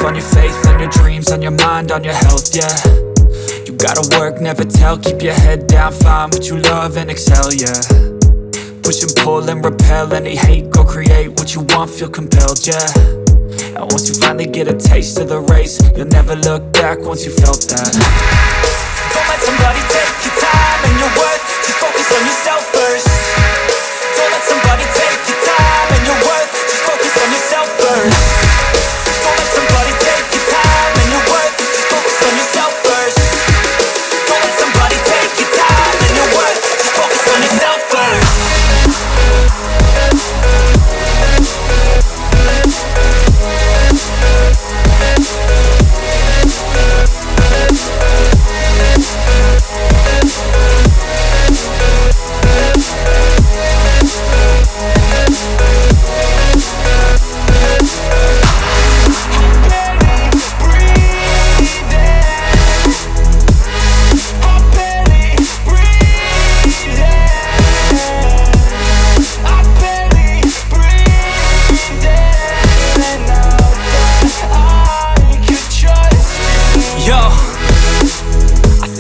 On your faith, on your dreams, on your mind, on your health, yeah. You gotta work, never tell, keep your head down, find what you love and excel, yeah. Push and pull and repel any hate, go create what you want, feel compelled, yeah. And once you finally get a taste of the race, you'll never look back once you felt that. Don't let somebody take your time and your worth, just focus on yourself first. Don't let somebody take your time and your worth, just focus on yourself first. Don't let somebody take your time and your worth, just focus on yourself first. Don't let somebody take your time and your worth, just focus on yourself first.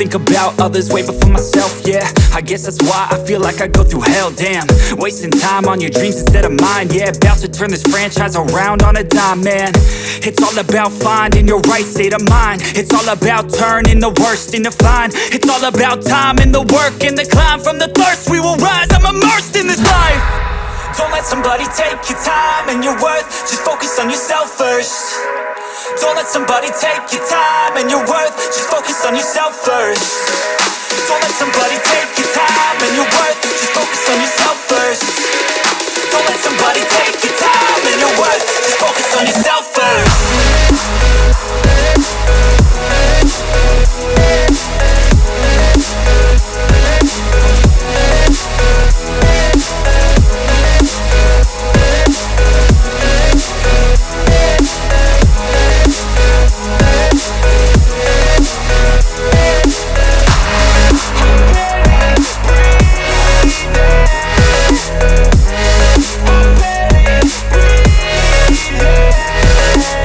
Think about others way before myself, yeah. I guess that's why I feel like I go through hell, damn. Wasting time on your dreams instead of mine, yeah. About to turn this franchise around on a dime, man. It's all about finding your right state of mind. It's all about turning the worst into fine. It's all about time and the work and the climb. From the thirst we will rise, I'm immersed in this life. Don't let somebody take your time and your worth, just focus on yourself first. Don't let somebody take your time and your worth, just focus on yourself first. Don't let somebody take